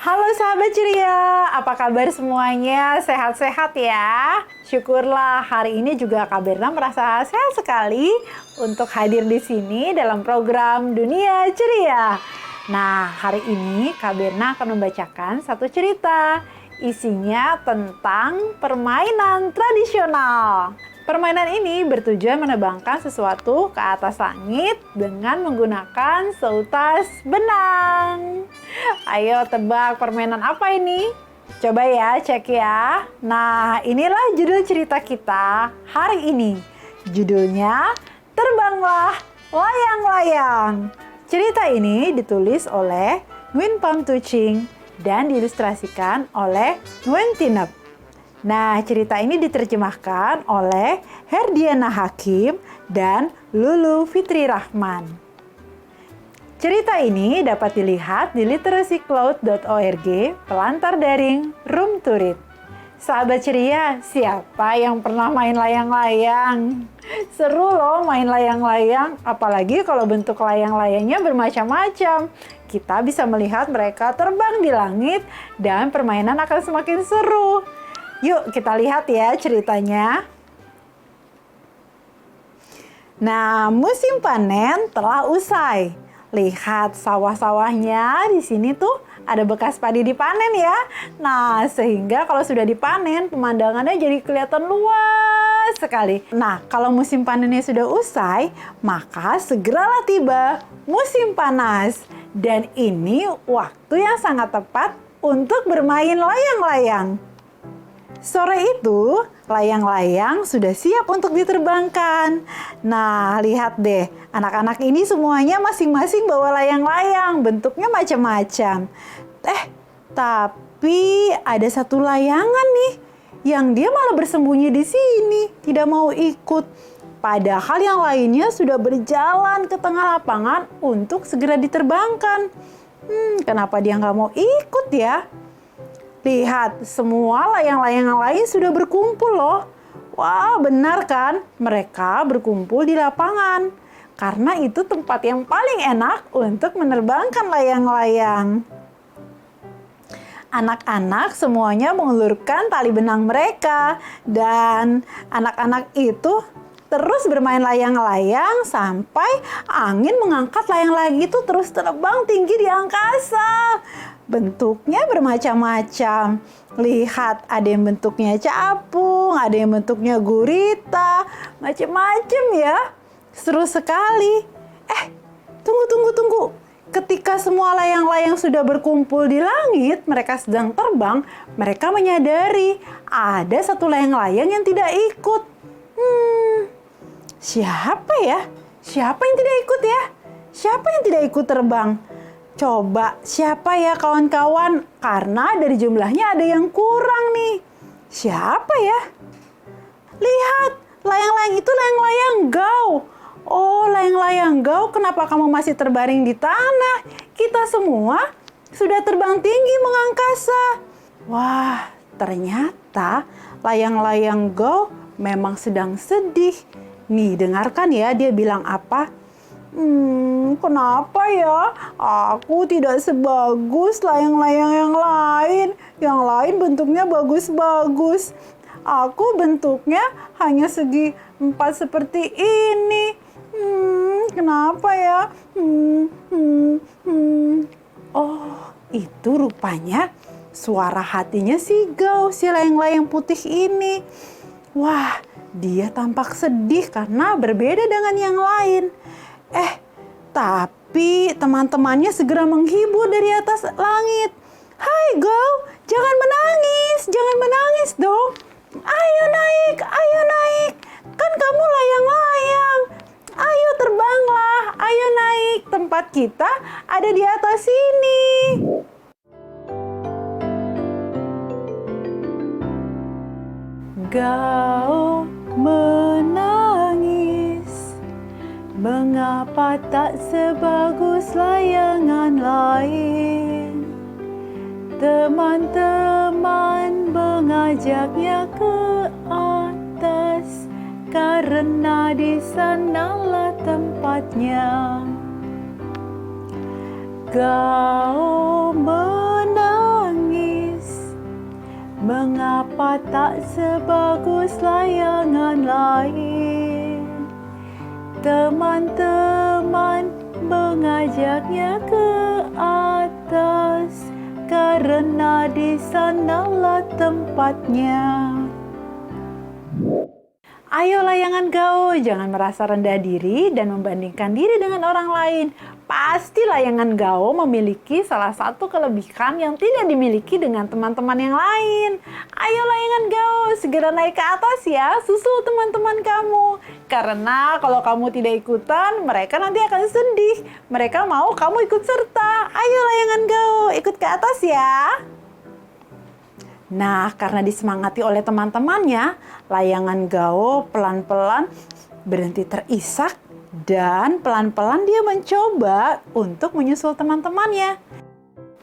Halo sahabat ceria, apa kabar semuanya? Sehat-sehat ya? Syukurlah hari ini juga Kak Berna merasa sehat sekali untuk hadir di sini dalam program Dunia Ceria. Nah, hari ini Kak Berna akan membacakan satu cerita. Isinya tentang permainan tradisional. Permainan ini bertujuan menebangkan sesuatu ke atas langit dengan menggunakan seutas benang. Ayo tebak permainan apa ini? Coba ya, cek ya. Nah, inilah judul cerita kita hari ini. Judulnya Terbanglah Layang-Layang. Cerita ini ditulis oleh Nguyen Pham Tu Ching dan diilustrasikan oleh Nguyen Thi Nep. Nah, cerita ini diterjemahkan oleh Herdiana Hakim dan Lulu Fitri Rahman. Cerita ini dapat dilihat di literacycloud.org, pelantar daring Room to Read. Sahabat ceria, siapa yang pernah main layang-layang? Seru loh main layang-layang, apalagi kalau bentuk layang-layangnya bermacam-macam. Kita bisa melihat mereka terbang di langit dan permainan akan semakin seru. Yuk kita lihat ya ceritanya. Nah, musim panen telah usai. Lihat sawah-sawahnya di sini tuh ada bekas padi dipanen ya. Nah, sehingga kalau sudah dipanen pemandangannya jadi kelihatan luas sekali. Nah, kalau musim panennya sudah usai, maka segeralah tiba musim panas. Dan ini waktu yang sangat tepat untuk bermain layang-layang. Sore itu, layang-layang sudah siap untuk diterbangkan. Nah, lihat deh, anak-anak ini semuanya masing-masing bawa layang-layang, bentuknya macam-macam. Tapi ada satu layangan nih, yang dia malah bersembunyi di sini, tidak mau ikut. Padahal yang lainnya sudah berjalan ke tengah lapangan untuk segera diterbangkan. Kenapa dia nggak mau ikut ya? Lihat, semua layang-layang yang lain sudah berkumpul loh. Wah, benar kan? Mereka berkumpul di lapangan. Karena itu tempat yang paling enak untuk menerbangkan layang-layang. Anak-anak semuanya mengulurkan tali benang mereka. Dan anak-anak itu terus bermain layang-layang sampai angin mengangkat layang-layang itu terus terbang tinggi di angkasa. Bentuknya bermacam-macam. Lihat, ada yang bentuknya capung, ada yang bentuknya gurita, macam-macam ya. Seru sekali. Tunggu. Ketika semua layang-layang sudah berkumpul di langit, mereka sedang terbang, mereka menyadari ada satu layang-layang yang tidak ikut. Siapa ya? Siapa yang tidak ikut ya? Siapa yang tidak ikut terbang? Coba siapa ya kawan-kawan? Karena dari jumlahnya ada yang kurang nih. Siapa ya? Lihat, layang-layang itu layang-layang Gao. Oh, layang-layang Gao, kenapa kamu masih terbaring di tanah? Kita semua sudah terbang tinggi mengangkasa. Wah, ternyata layang-layang Gao memang sedang sedih. Nih, dengarkan ya dia bilang apa? Kenapa ya? Aku tidak sebagus layang-layang yang lain. Yang lain bentuknya bagus-bagus. Aku bentuknya hanya segi 4 seperti ini. Kenapa ya? Oh, itu rupanya suara hatinya si Gao, si layang-layang putih ini. Wah, dia tampak sedih karena berbeda dengan yang lain. Tapi teman-temannya segera menghibur dari atas langit. Hai Gao, jangan menangis dong. Ayo naik. Kan kamu layang-layang. Ayo terbanglah, ayo naik. Tempat kita ada di atas sini. Gao menangis. Mengapa tak sebagus layangan lain? Teman-teman mengajaknya ke atas karena di sanalah tempatnya. Gao menangis. tak sebagus layangan lain. Teman-teman mengajaknya ke atas, karena di sanalah tempatnya. Ayo layangan gaul, jangan merasa rendah diri dan membandingkan diri dengan orang lain. Pasti layangan gaul memiliki salah satu kelebihan yang tidak dimiliki dengan teman-teman yang lain. Ayo layangan gaul, segera naik ke atas ya, susul teman-teman kamu. Karena kalau kamu tidak ikutan, mereka nanti akan sedih. Mereka mau kamu ikut serta. Ayo layangan gaul, ikut ke atas ya. Nah, karena disemangati oleh teman-temannya, layangan gaul pelan-pelan berhenti terisak dan pelan-pelan dia mencoba untuk menyusul teman-temannya.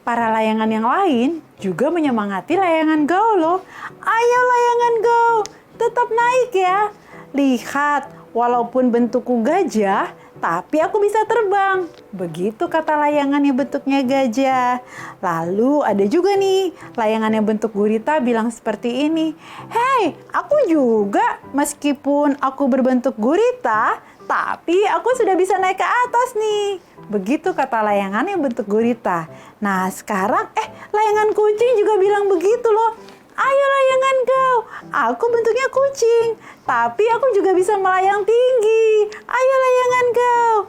Para layangan yang lain juga menyemangati layangan gaul loh. Ayo layangan gaul, tetap naik ya. Lihat, walaupun bentukku gajah, tapi aku bisa terbang. Begitu kata layangan yang bentuknya gajah. Lalu ada juga nih layangan yang bentuk gurita bilang seperti ini. Hei, aku juga meskipun aku berbentuk gurita, tapi aku sudah bisa naik ke atas nih. Begitu kata layangan yang bentuk gurita. Nah sekarang layangan kucing juga bilang begitu loh. Ayo layangan gaul, aku bentuknya kucing, tapi aku juga bisa melayang tinggi. Ayo layangan gaul.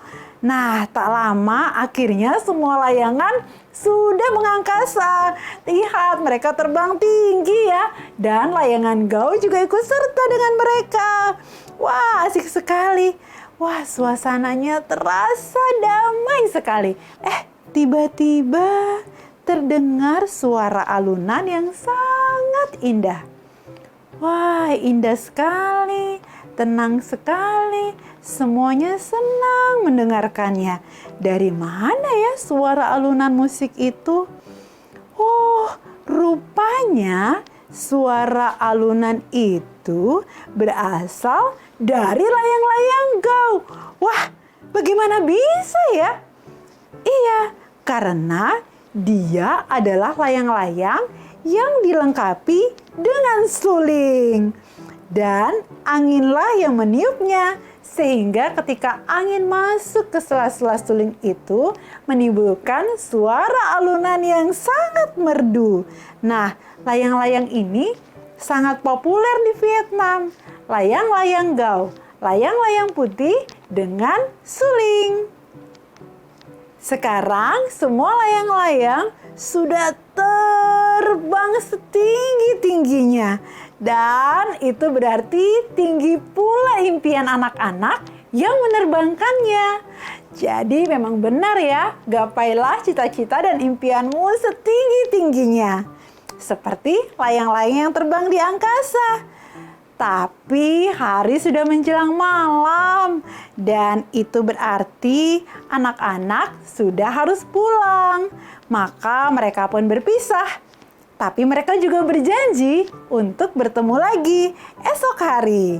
Nah, tak lama akhirnya semua layangan sudah mengangkasa. Lihat, mereka terbang tinggi ya. Dan layangan gaul juga ikut serta dengan mereka. Wah, asik sekali. Wah, suasananya terasa damai sekali. Tiba-tiba terdengar suara alunan yang sangat indah. Wah, indah sekali, tenang sekali. Semuanya senang mendengarkannya. Dari mana ya suara alunan musik itu? Oh, rupanya suara alunan itu berasal dari layang-layang gaul. Wah, bagaimana bisa ya? Iya, karena dia adalah layang-layang yang dilengkapi dengan suling. Dan anginlah yang meniupnya. Sehingga ketika angin masuk ke sela-sela suling itu menimbulkan suara alunan yang sangat merdu. Nah, layang-layang ini sangat populer di Vietnam. Layang-layang gaul, layang-layang putih dengan suling. Sekarang semua layang-layang sudah terbang setinggi-tingginya. Dan itu berarti tinggi pula impian anak-anak yang menerbangkannya. Jadi memang benar ya, gapailah cita-cita dan impianmu setinggi-tingginya. Seperti layang-layang yang terbang di angkasa. Tapi hari sudah menjelang malam dan itu berarti anak-anak sudah harus pulang. Maka mereka pun berpisah. Tapi mereka juga berjanji untuk bertemu lagi esok hari.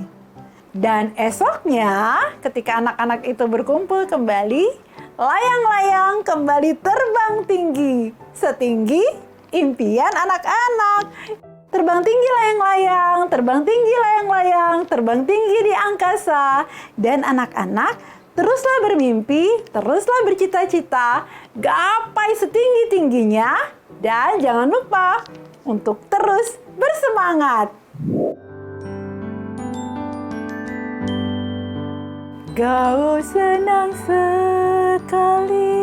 Dan esoknya ketika anak-anak itu berkumpul kembali, layang-layang kembali terbang tinggi. Setinggi impian anak-anak. Terbang tinggi layang-layang, terbang tinggi layang-layang, terbang tinggi di angkasa. Dan anak-anak teruslah bermimpi, teruslah bercita-cita, gapai setinggi-tingginya. Dan jangan lupa untuk terus bersemangat. Gaul senang sekali.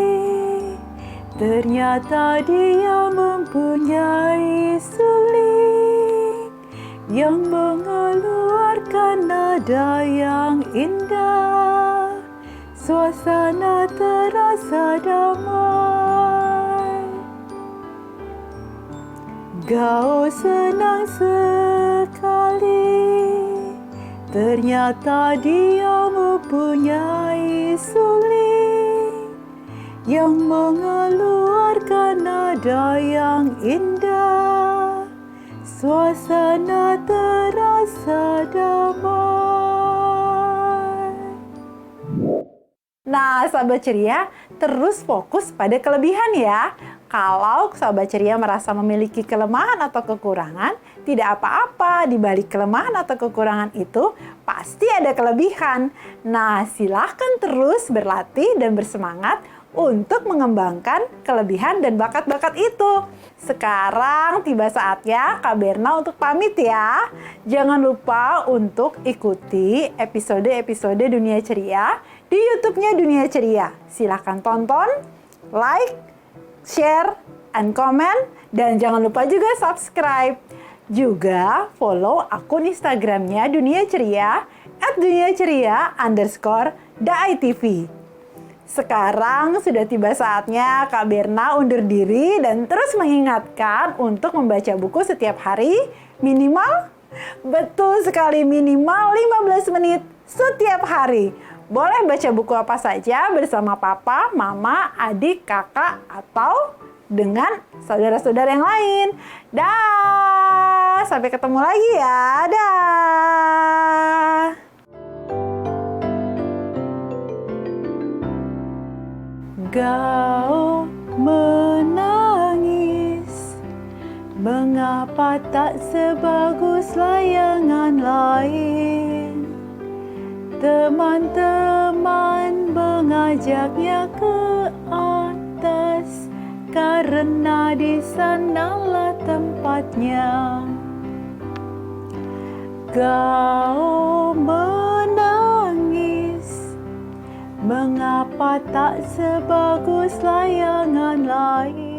Ternyata dia mempunyai suling yang mengeluarkan nada yang indah. Suasana terasa damai. Gaul senang sekali. Ternyata dia mempunyai suling yang mengeluarkan nada yang indah. Suasana terasa damai. Nah, sahabat ceria, terus fokus pada kelebihan ya. Kalau Sobat Ceria merasa memiliki kelemahan atau kekurangan, tidak apa-apa, di balik kelemahan atau kekurangan itu pasti ada kelebihan. Nah, silahkan terus berlatih dan bersemangat untuk mengembangkan kelebihan dan bakat-bakat itu. Sekarang tiba saatnya Kak Berna untuk pamit ya. Jangan lupa untuk ikuti episode-episode Dunia Ceria di YouTube-nya Dunia Ceria. Silahkan tonton, like, share, and comment, dan jangan lupa juga subscribe. Juga follow akun Instagramnya Dunia Ceria @duniaceria_DAI-TV. Sekarang sudah tiba saatnya Kak Berna undur diri dan terus mengingatkan untuk membaca buku setiap hari minimal, betul sekali, minimal 15 menit setiap hari. Boleh baca buku apa saja bersama papa, mama, adik, kakak, atau dengan saudara-saudara yang lain. Dah, sampai ketemu lagi ya. Dah. Kau menangis, mengapa tak sebagus layangan lain? Teman-teman mengajaknya ke atas, karena di sanalah tempatnya. Kau menangis, mengapa tak sebagus layangan lain?